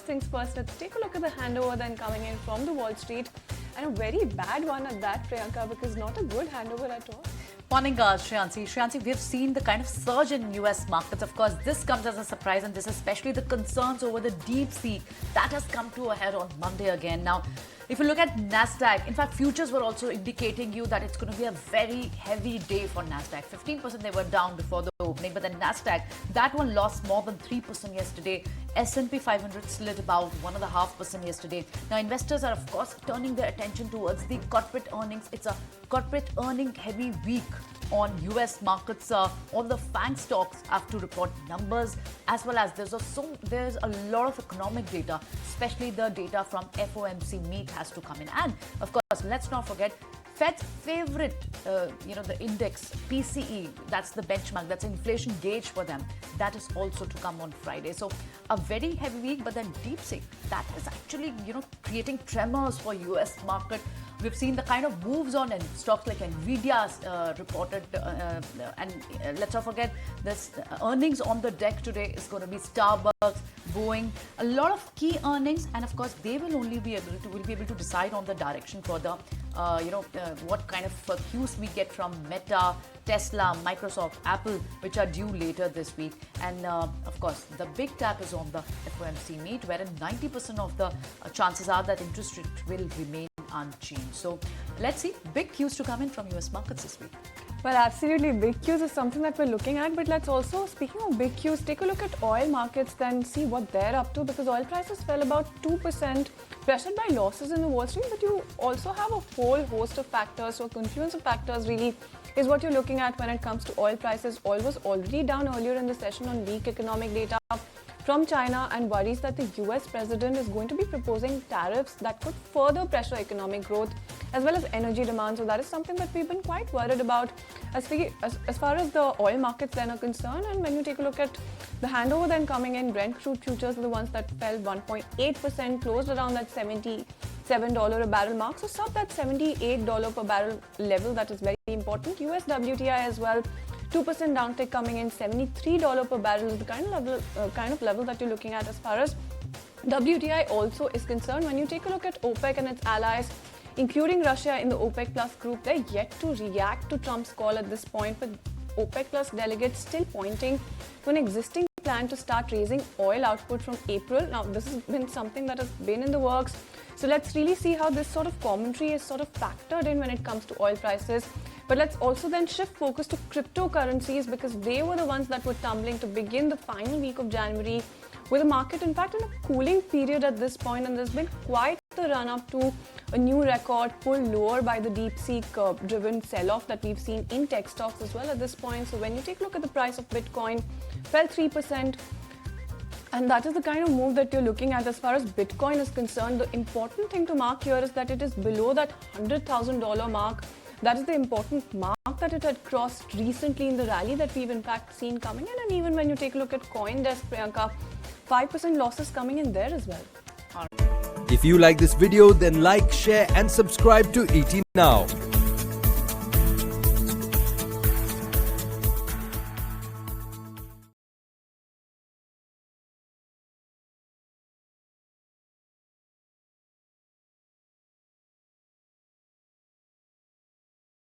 first things first, let's take a look at the handover then coming in from the Wall Street. And a very bad one at that, Priyanka, because not a good handover at all. Morning, Shreyanshi. Shreyanshi, we've seen the kind of surge in US markets. Of course, this comes as a surprise, and this is especially the concerns over the Deepseek that has come to a head on Monday again. Now, if you look at NASDAQ, in fact, futures were also indicating you that it's going to be a very heavy day for NASDAQ. 15% they were down before the opening, but then NASDAQ, that one lost more than 3% yesterday. S&P 500 slid about 1.5% yesterday. Now, investors are, of course, turning their attention towards the corporate earnings. It's a corporate earning heavy week on US markets. All the FANG stocks have to report numbers, as well as there's a lot of economic data, especially the data from FOMC meet has to come in. And of course, let's not forget Fed's favorite, the index, PCE, that's the benchmark, that's an inflation gauge for them. That is also to come on Friday. So a very heavy week, but then Deepseek, that is actually, creating tremors for US market. We've seen the kind of moves on stocks like Nvidia reported, and let's not forget this earnings on the deck today is going to be Starbucks, Boeing, a lot of key earnings, and of course they will only be able to decide on the direction for the what kind of cues we get from Meta, Tesla, Microsoft, Apple, which are due later this week. And of course, the big tap is on the FOMC meet, wherein 90% of the chances are that interest rate will remain unchanged. So let's see, big cues to come in from US markets this week. Well, absolutely. Big cues is something that we're looking at. But let's also, speaking of big cues, take a look at oil markets, then see what they're up to, because oil prices fell about 2%, pressured by losses in the Wall Street. But you also have a whole host of factors. So a confluence of factors really is what you're looking at when it comes to oil prices. Oil was already down earlier in the session on weak economic data from China and worries that the US president is going to be proposing tariffs that could further pressure economic growth as well as energy demand. So that is something that we've been quite worried about as far as the oil markets then are concerned. And when you take a look at the handover then coming in, Brent crude futures are the ones that fell 1.8%, closed around that $77 a barrel mark. So sub that $78 per barrel level, that is very important. US WTI as well, 2% downtick coming in, $73 per barrel is the kind of level that you're looking at as far as WTI also is concerned. When you take a look at OPEC and its allies, including Russia in the OPEC Plus group, they're yet to react to Trump's call at this point, with OPEC Plus delegates still pointing to an existing plan to start raising oil output from April. Now, this has been something that has been in the works. So let's really see how this sort of commentary is sort of factored in when it comes to oil prices. But let's also then shift focus to cryptocurrencies, because they were the ones that were tumbling to begin the final week of January, with the market in fact in a cooling period at this point, and there's been quite the run up to a new record pulled lower by the Deepseek driven sell-off that we've seen in tech stocks as well at this point. So when you take a look at the price of Bitcoin, fell 3%. And that is the kind of move that you're looking at as far as Bitcoin is concerned. The important thing to mark here is that it is below that $100,000 mark. That is the important mark that it had crossed recently in the rally that we've in fact seen coming in. And even when you take a look at CoinDesk, Priyanka, 5% losses coming in there as well. If you like this video, then like, share and subscribe to ET Now.